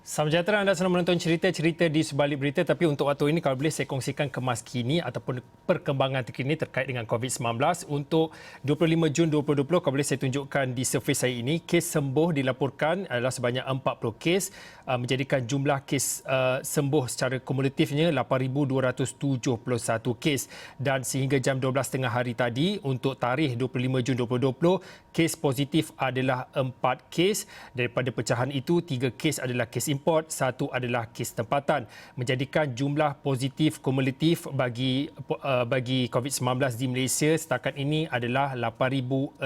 Salam sejahtera, anda sedang menonton cerita-cerita di sebalik berita, tapi untuk waktu ini kalau boleh saya kongsikan kemas kini ataupun perkembangan terkini terkait dengan COVID-19 untuk 25 Jun 2020. Kalau boleh saya tunjukkan di surface saya ini, kes sembuh dilaporkan adalah sebanyak 40 kes, menjadikan jumlah kes sembuh secara kumulatifnya 8,271 kes, dan sehingga jam 12.30 hari tadi untuk tarikh 25 Jun 2020, kes positif adalah 4 kes. Daripada pecahan itu, 3 kes adalah kes import, 1 adalah kes tempatan, menjadikan jumlah positif kumulatif bagi COVID-19 di Malaysia setakat ini adalah 8,600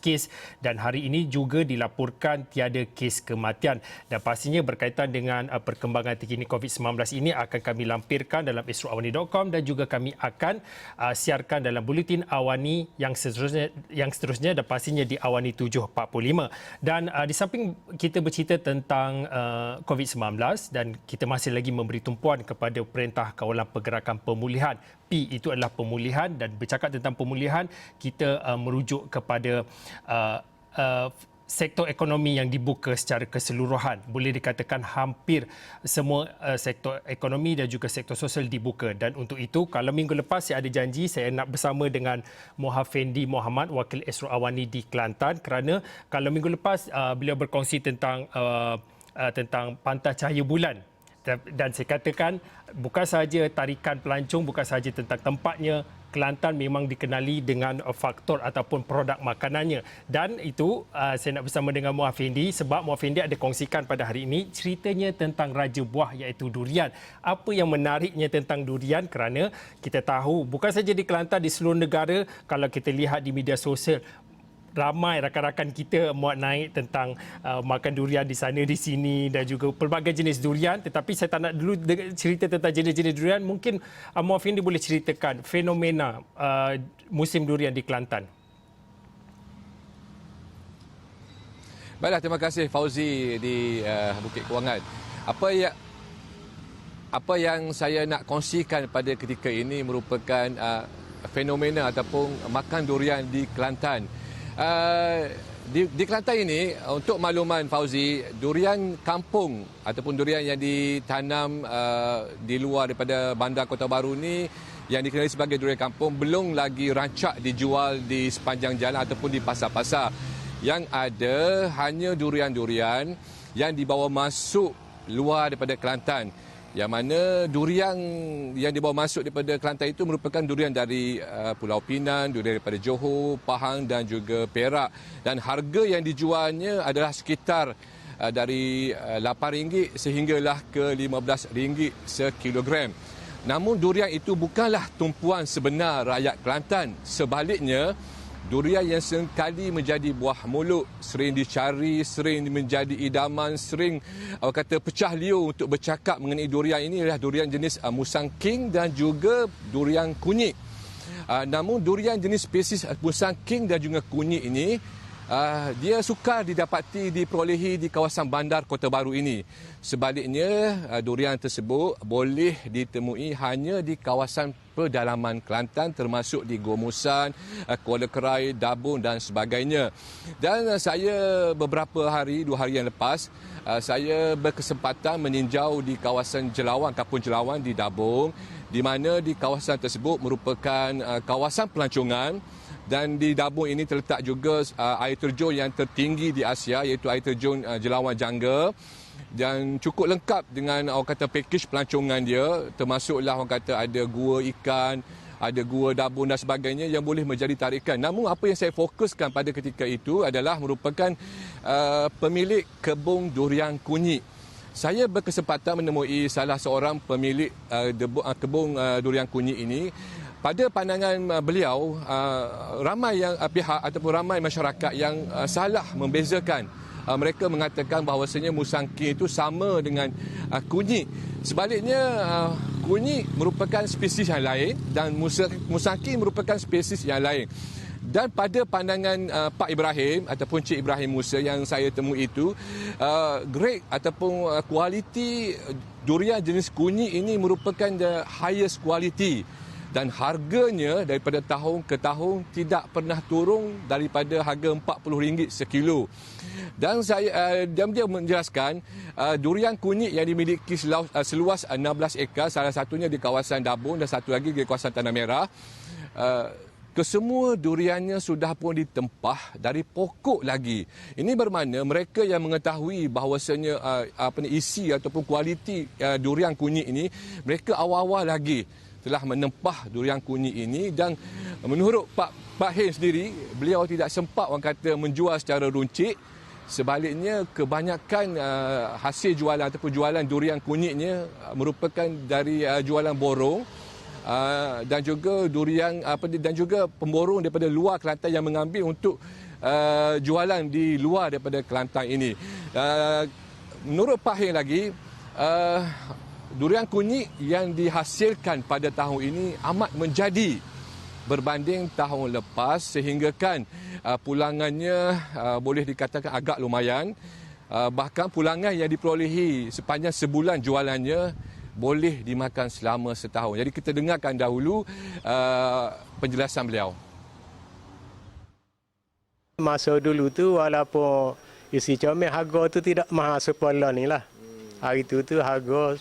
kes, dan hari ini juga dilaporkan tiada kes kematian. Dan pastinya berkaitan dengan perkembangan terkini COVID-19 ini akan kami lampirkan dalam esroawani.com, dan juga kami akan siarkan dalam buletin Awani yang seterusnya dan pastinya di Awani 745. Dan di samping kita bercerita tentang COVID-19, dan kita masih lagi memberi tumpuan kepada Perintah Kawalan Pergerakan Pemulihan. P itu adalah pemulihan, dan bercakap tentang pemulihan, kita merujuk kepada sektor ekonomi yang dibuka secara keseluruhan. Boleh dikatakan hampir semua sektor ekonomi dan juga sektor sosial dibuka. Dan untuk itu, kalau minggu lepas saya ada janji saya nak bersama dengan Muhafendi Mohamad, Wakil Esro Awani di Kelantan, kerana kalau minggu lepas beliau berkongsi tentang pantai cahaya bulan. Dan saya katakan bukan sahaja tarikan pelancong, bukan sahaja tentang tempatnya, Kelantan memang dikenali dengan faktor ataupun produk makanannya. Dan itu saya nak bersama dengan Muhafendi sebab Muhafendi ada kongsikan pada hari ini ceritanya tentang raja buah iaitu durian. Apa yang menariknya tentang durian, kerana kita tahu bukan saja di Kelantan, di seluruh negara, kalau kita lihat di media sosial, ramai rakan-rakan kita muat naik tentang makan durian di sana di sini dan juga pelbagai jenis durian. Tetapi saya tak nak dulu cerita tentang jenis-jenis durian. Mungkin Muhafendi boleh ceritakan fenomena musim durian di Kelantan. Baiklah, terima kasih Fauzi di Bukit Kewangan. Apa yang saya nak kongsikan pada ketika ini merupakan fenomena ataupun makan durian di Kelantan. Di Kelantan ini, untuk makluman Fauzi, durian kampung ataupun durian yang ditanam di luar daripada bandar Kota Baru ni, yang dikenali sebagai durian kampung, belum lagi rancak dijual di sepanjang jalan ataupun di pasar-pasar. Yang ada hanya durian-durian yang dibawa masuk luar daripada Kelantan. Yang mana durian yang dibawa masuk daripada Kelantan itu merupakan durian dari Pulau Pinang, durian daripada Johor, Pahang dan juga Perak. Dan harga yang dijualnya adalah sekitar dari RM8 sehinggalah ke RM15 sekilogram. Namun durian itu bukanlah tumpuan sebenar rakyat Kelantan. Sebaliknya, durian yang seringkali menjadi buah mulut, sering dicari, sering menjadi idaman, sering pecah liur untuk bercakap mengenai durian ini adalah durian jenis Musang King dan juga durian kunyit. Namun durian jenis spesies Musang King dan juga kunyit ini dia sukar diperolehi di kawasan bandar Kota Baru ini. Sebaliknya, durian tersebut boleh ditemui hanya di kawasan pedalaman Kelantan, termasuk di Gomusan, Kuala Kerai, Dabung dan sebagainya. Dan saya beberapa hari, 2 hari yang lepas, saya berkesempatan meninjau di kawasan Jelawan, Kampung Jelawan di Dabung, di mana di kawasan tersebut merupakan kawasan pelancongan. Dan di Dabung ini terletak juga air terjun yang tertinggi di Asia, iaitu air terjun Jelawan Jangga. Dan cukup lengkap dengan pakej pelancongan dia, termasuklah ada gua ikan, ada gua dabung dan sebagainya yang boleh menjadi tarikan. Namun apa yang saya fokuskan pada ketika itu adalah merupakan pemilik kebun durian kunyit. Saya berkesempatan menemui salah seorang pemilik kebun durian kunyit ini. Pada pandangan beliau, ramai pihak ataupun ramai masyarakat yang salah membezakan. Mereka mengatakan bahawasanya Musang King itu sama dengan kunyit. Sebaliknya, kunyit merupakan spesies yang lain dan Musang King merupakan spesies yang lain. Dan pada pandangan Pak Ibrahim ataupun Cik Ibrahim Musa yang saya temui itu, grade ataupun kualiti durian jenis kunyit ini merupakan the highest quality. dan harganya daripada tahun ke tahun tidak pernah turun daripada harga RM40 sekilo. Dan dia menjelaskan durian kunyit yang dimiliki seluas 16 ekar, salah satunya di kawasan Dabun dan satu lagi di kawasan Tanah Merah. Kesemua duriannya sudah pun ditempah dari pokok lagi. Ini bermakna mereka yang mengetahui bahawasanya isi ataupun kualiti durian kunyit ini, mereka awal-awal lagi telah menempah durian kunyit ini. Dan menurut Pak Hen sendiri, beliau tidak sempat orang kata menjual secara runcit. Sebaliknya, kebanyakan hasil jualan ataupun jualan durian kunyitnya merupakan dari jualan borong. Dan juga dan juga pemborong daripada luar Kelantan yang mengambil untuk jualan di luar daripada Kelantan ini. Menurut Pak Heng lagi, durian kunyit yang dihasilkan pada tahun ini amat menjadi berbanding tahun lepas, sehinggakan pulangannya boleh dikatakan agak lumayan. Bahkan pulangan yang diperolehi sepanjang sebulan jualannya boleh dimakan selama setahun. Jadi kita dengarkan dahulu penjelasan beliau. Masa dulu tu walaupun isi comel harga tu tidak mahal sepala ni lah. Hari tu harga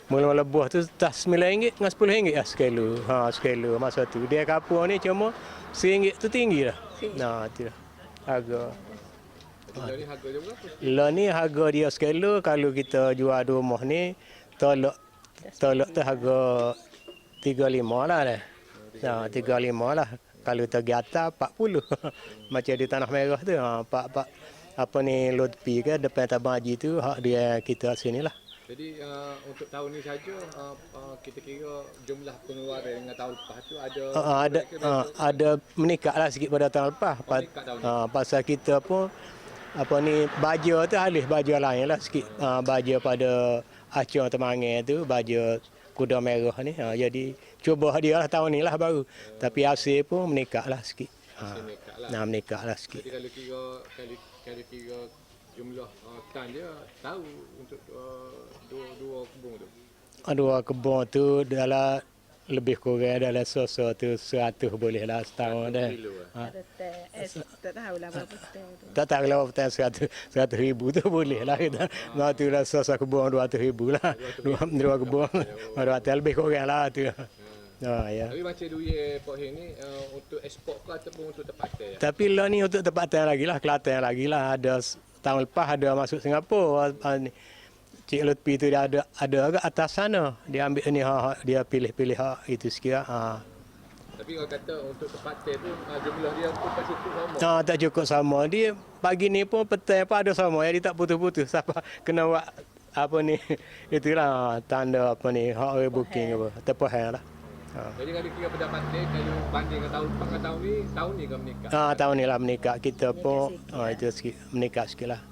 mula-mula buah tu dah RM9 dengan RM10 lah sekilo. Sekilo masa tu. Dia kapur ni cuma RM1 tu tinggi lah. Nah, tu lah harga. Lah ni harga dia sekilo, kalau kita jual di rumah ni tolak tu harga 35 lah dah. Nah, 35 lah. Kalau tergi atas 40. Macam di Tanah Merah tu, apa ni Lutfi ke depan Tabang Haji tu, hak dia kita sini lah. Jadi untuk tahun ni saja kita kira jumlah pengeluaran dengan tahun lepas tu ada meningkat lah sikit pada tahun lepas. Pasal kita pun baja tu alih baja lain lah sikit. Baja pada Aceh Temangan tu, baja Kuda Merah ni. Jadi cuba dia lah tahun ni lah baru. Tapi hasil pun meningkat lah sikit. Meningkat lah sikit. Jadi kalau kira jumlah tan dia tahu untuk dua kebun tu. Dua kebun tu dalam lebih kurang dalam sosok tu 100 boleh lah setahun dah. Tak tahu lah berapa teh tu. Tak tahu lah berapa 100 ribu tu boleh lah kita. Nah tu lah sosok kebun 200 ribu lah. Dua kebun 200 lebih kurang lah tu. Ya. Tapi macam duit Pak Heng ni untuk ekspor ke ataupun untuk tempatan? Tapi lah ni untuk tempatan lagi lah, Kelantan lagi lah. Ada tahun lepas ada masuk Singapura. Cik Lutfi tu dia ada agak atas sana. Dia ambil ni dia pilih-pilih itu sikit. Tapi kalau kata untuk tempatan tu jumlah dia pun tak cukup sama. Tak cukup sama. Dia pagi ni pun petang pun ada sama. Dia tak putus-putus. Siapa kena buat apa ni? Itulah tanda apa ni, hak booking apa. Terpahang lah. Jadi kalau kira pendapatan kalau banding dengan tahun ni kan meningkat. Tahun ni lah meningkat. Kita pun itu sikit meningkat sikit lah.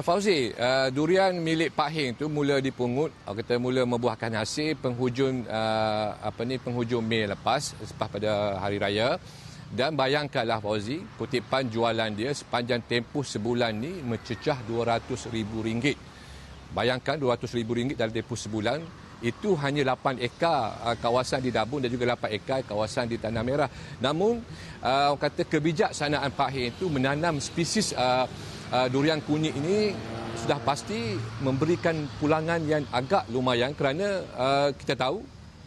Fauzi, durian milik Pak Heng tu mula dipungut, kita mula membuahkan hasil penghujung penghujung Mei lepas pada hari raya. Dan bayangkanlah Fauzi, kutipan jualan dia sepanjang tempoh sebulan ni mencecah RM200,000. Bayangkan RM200,000 dalam tempoh sebulan. Itu hanya 8 ekar kawasan di Dabun dan juga 8 ekar kawasan di Tanah Merah. Namun, orang kata kebijaksanaan Pak Heng itu menanam spesies durian kunyit ini sudah pasti memberikan pulangan yang agak lumayan kerana kita tahu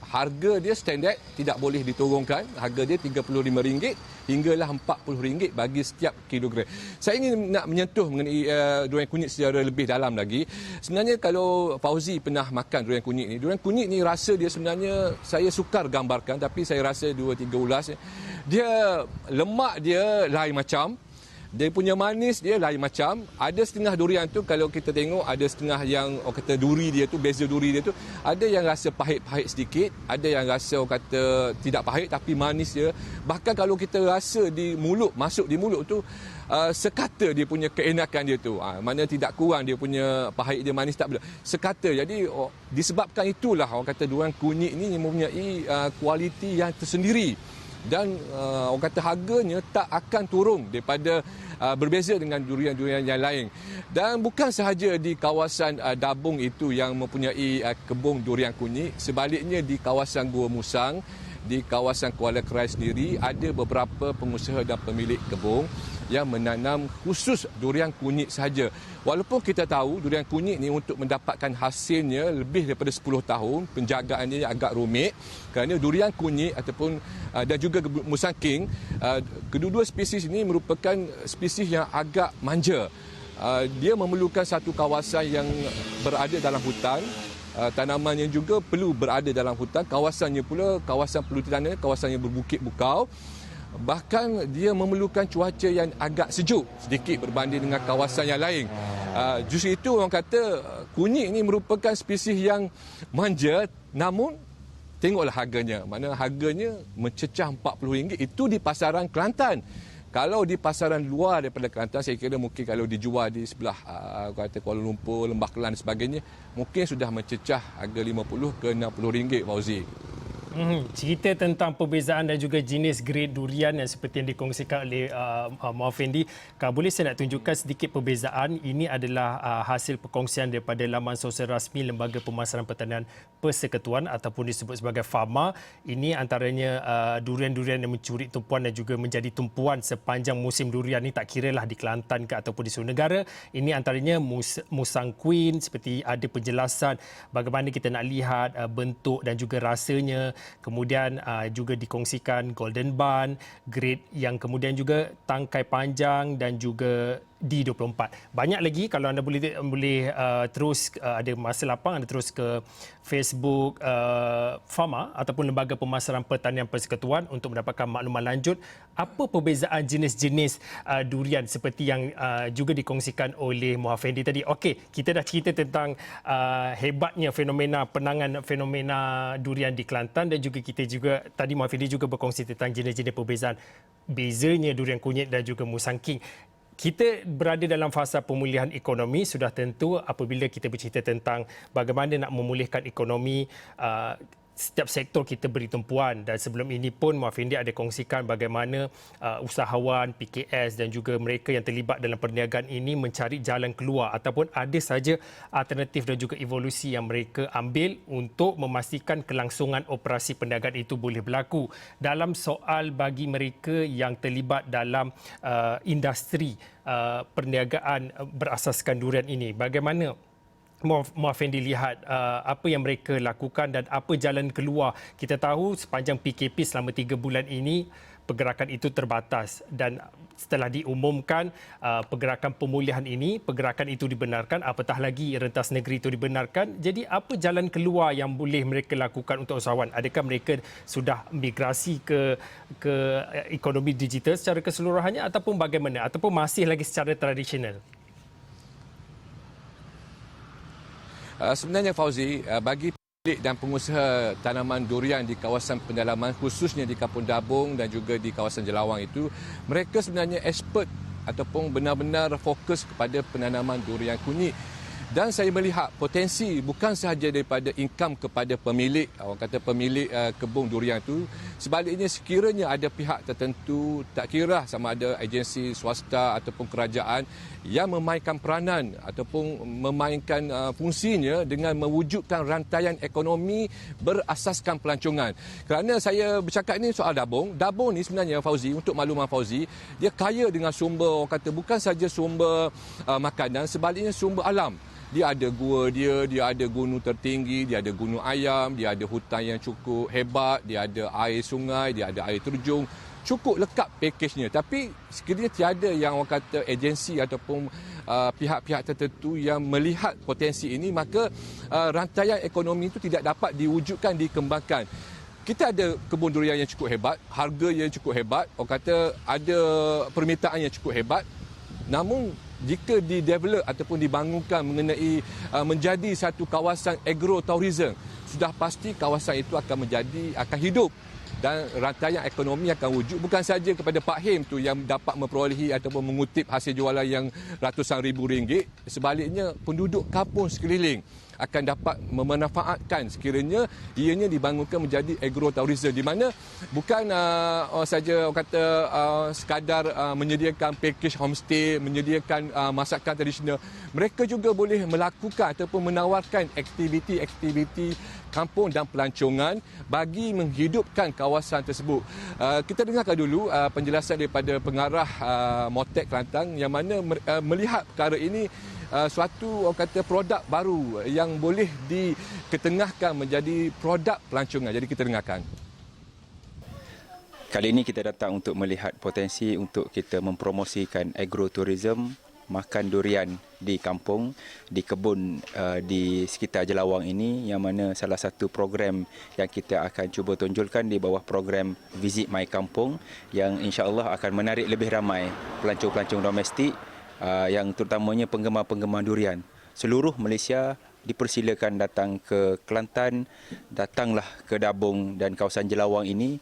harga dia standard, tidak boleh diturunkan. Harga dia RM35 hinggalah RM40 bagi setiap kilogram. Saya ingin nak menyentuh mengenai durian kunyit secara lebih dalam lagi. Sebenarnya kalau Fauzi pernah makan durian kunyit ni, rasa dia sebenarnya saya sukar gambarkan, tapi saya rasa 2-3 ulas. Dia lemak dia lain macam. Dia punya manis dia lain macam. Ada setengah durian tu kalau kita tengok, ada setengah yang orang kata duri dia tu, beza duri dia tu, ada yang rasa pahit-pahit sedikit, ada yang rasa orang kata tidak pahit tapi manis dia. Bahkan kalau kita rasa di mulut, masuk di mulut tu, sekata dia punya keenakan dia tu. Mana tidak kurang dia punya pahit dia, manis tak boleh. Sekata. Jadi disebabkan itulah orang kata durian kunyit ni mempunyai kualiti yang tersendiri. Dan orang kata harganya tak akan turun daripada berbeza dengan durian-durian yang lain. Dan bukan sahaja di kawasan Dabung itu yang mempunyai kebun durian kunyit, sebaliknya di kawasan Gua Musang, di kawasan Kuala Krai sendiri ada beberapa pengusaha dan pemilik kebun yang menanam khusus durian kunyit sahaja. Walaupun kita tahu durian kunyit ni untuk mendapatkan hasilnya lebih daripada 10 tahun, penjagaannya agak rumit kerana durian kunyit ataupun dan juga musang king, kedua-dua spesies ini merupakan spesies yang agak manja. Dia memerlukan satu kawasan yang berada dalam hutan. Tanamannya juga perlu berada dalam hutan, kawasannya pula kawasan pelutirannya, kawasan yang berbukit bukau. Bahkan dia memerlukan cuaca yang agak sejuk sedikit berbanding dengan kawasan yang lain. Justru itu orang kata kunyit ini merupakan spesies yang manja, namun tengoklah harganya. Mana harganya mencecah RM40 itu di pasaran Kelantan. Kalau di pasaran luar daripada Kelantan, saya kira mungkin kalau dijual di sebelah kata Kuala Lumpur, Lembah Kelang dan sebagainya, mungkin sudah mencecah harga RM50 ke RM60, Fauzi. Cerita tentang perbezaan dan juga jenis grade durian yang seperti yang dikongsikan oleh Muhammad Fendi. Kalau boleh saya nak tunjukkan sedikit perbezaan. Ini adalah hasil perkongsian daripada laman sosial rasmi Lembaga Pemasaran Pertanian Persekutuan ataupun disebut sebagai FAMA. Ini antaranya durian-durian yang mencuri tumpuan dan juga menjadi tumpuan sepanjang musim durian ni, tak kiralah di Kelantan ke ataupun di seluruh negara. Ini antaranya Musang Queen, seperti ada penjelasan bagaimana kita nak lihat bentuk dan juga rasanya. Kemudian juga dikongsikan Golden Bun, grade yang kemudian juga tangkai panjang dan juga D24. Banyak lagi, kalau anda boleh terus ada masa lapang, anda terus ke Facebook FAMA ataupun Lembaga Pemasaran Pertanian Persekutuan untuk mendapatkan maklumat lanjut apa perbezaan jenis-jenis durian seperti yang juga dikongsikan oleh Muhammad Fendi tadi. Okey, kita dah cerita tentang hebatnya penangan fenomena durian di Kelantan dan juga kita juga tadi Muhammad Fendi juga berkongsi tentang jenis-jenis perbezaan bezanya durian kunyit dan juga Musang King. Kita berada dalam fasa pemulihan ekonomi, sudah tentu apabila kita bercerita tentang bagaimana nak memulihkan ekonomi, setiap sektor kita beri tumpuan, dan sebelum ini pun Muhammad Fendi ada kongsikan bagaimana usahawan, PKS dan juga mereka yang terlibat dalam perniagaan ini mencari jalan keluar ataupun ada saja alternatif dan juga evolusi yang mereka ambil untuk memastikan kelangsungan operasi perniagaan itu boleh berlaku. Dalam soal bagi mereka yang terlibat dalam industri perniagaan berasaskan durian ini, bagaimana Muhammad Fendi lihat apa yang mereka lakukan dan apa jalan keluar? Kita tahu sepanjang PKP selama 3 bulan ini pergerakan itu terbatas dan setelah diumumkan pergerakan pemulihan ini, pergerakan itu dibenarkan, apatah lagi rentas negeri itu dibenarkan. Jadi apa jalan keluar yang boleh mereka lakukan untuk usahawan? Adakah mereka sudah migrasi ke ekonomi digital secara keseluruhannya ataupun bagaimana? Ataupun masih lagi secara tradisional? Sebenarnya Fauzi, bagi pemilik dan pengusaha tanaman durian di kawasan pendalaman khususnya di Kampung Dabung dan juga di kawasan Jelawang itu, mereka sebenarnya expert ataupun benar-benar fokus kepada penanaman durian kunyit. Dan saya melihat potensi bukan sahaja daripada income kepada pemilik, orang kata pemilik kebun durian itu. Sebaliknya sekiranya ada pihak tertentu, tak kira sama ada agensi swasta ataupun kerajaan yang memainkan peranan ataupun memainkan fungsinya dengan mewujudkan rantaian ekonomi berasaskan pelancongan. Kerana saya bercakap ini soal Dabung. Dabung ni sebenarnya Fauzi, untuk makluman Fauzi, dia kaya dengan sumber, orang kata bukan saja sumber makanan, sebaliknya sumber alam. Dia ada gua dia ada gunung tertinggi, dia ada gunung ayam, dia ada hutan yang cukup hebat, dia ada air sungai, dia ada air terjun. Cukup lekat pakejnya. Tapi sekiranya tiada yang orang kata agensi ataupun pihak-pihak tertentu yang melihat potensi ini, maka rantaian ekonomi itu tidak dapat diwujudkan, dikembangkan. Kita ada kebun durian yang cukup hebat, harga yang cukup hebat, orang kata ada permintaan yang cukup hebat. Namun jika di-develop ataupun dibangunkan mengenai menjadi satu kawasan agrotourism, sudah pasti kawasan itu akan hidup dan rantaian ekonomi akan wujud bukan saja kepada Pak Him tu yang dapat memperolehi ataupun mengutip hasil jualan yang ratusan ribu ringgit, sebaliknya penduduk kampung sekeliling akan dapat memanfaatkan sekiranya ianya dibangunkan menjadi agrotourism di mana bukan saja orang kata sekadar menyediakan package homestay, menyediakan masakan tradisional, mereka juga boleh melakukan ataupun menawarkan aktiviti-aktiviti kampung dan pelancongan bagi menghidupkan kawasan tersebut. Kita dengarkan dulu penjelasan daripada pengarah Motek Kelantan yang mana melihat perkara ini suatu orang kata produk baru yang boleh diketengahkan menjadi produk pelancongan. Jadi kita dengarkan. Kali ini kita datang untuk melihat potensi untuk kita mempromosikan agrotourism, makan durian di kampung, di kebun di sekitar Jelawang ini, yang mana salah satu program yang kita akan cuba tonjolkan di bawah program Visit My Kampung yang insya-Allah akan menarik lebih ramai pelancong-pelancong domestik yang terutamanya penggemar-penggemar durian. Seluruh Malaysia dipersilakan datang ke Kelantan, datanglah ke Dabung dan kawasan Jelawang ini.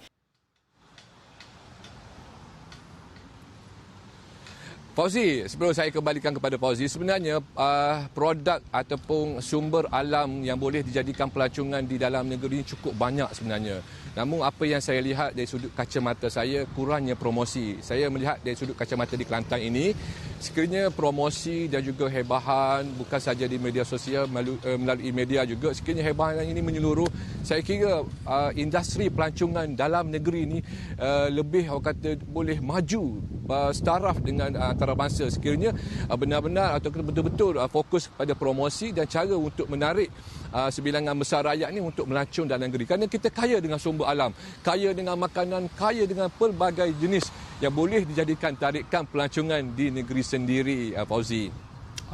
Fauzi, sebelum saya kembalikan kepada Fauzi, sebenarnya produk ataupun sumber alam yang boleh dijadikan pelancongan di dalam negeri ini cukup banyak sebenarnya. Namun apa yang saya lihat dari sudut kacamata saya, kurangnya promosi. Saya melihat dari sudut kacamata di Kelantan ini, sekiranya promosi dan juga hebahan bukan saja di media sosial, melalui media juga, sekiranya hebahan ini menyeluruh, saya kira industri pelancongan dalam negeri ini lebih orang kata boleh maju setaraf dengan antarabangsa sekiranya benar-benar atau betul-betul fokus pada promosi dan cara untuk menarik sebilangan besar rakyat ini untuk melancong dalam negeri. Kerana kita kaya dengan sumber alam, kaya dengan makanan, kaya dengan pelbagai jenis yang boleh dijadikan tarikan pelancongan di negeri sendiri, Fauzi.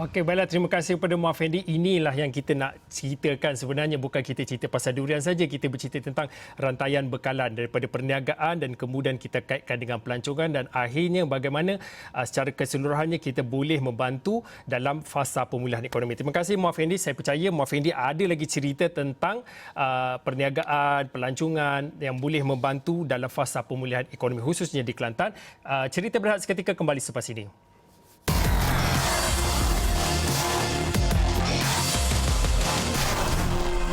Okey, baiklah, terima kasih kepada Muhammad Fendi. Inilah yang kita nak ceritakan sebenarnya, bukan kita cerita pasal durian saja, kita bercerita tentang rantaian bekalan daripada perniagaan dan kemudian kita kaitkan dengan pelancongan dan akhirnya bagaimana secara keseluruhannya kita boleh membantu dalam fasa pemulihan ekonomi. Terima kasih Muhammad Fendi. Saya percaya Muhammad Fendi ada lagi cerita tentang perniagaan, pelancongan yang boleh membantu dalam fasa pemulihan ekonomi khususnya di Kelantan. Cerita berehat seketika, kembali selepas ini.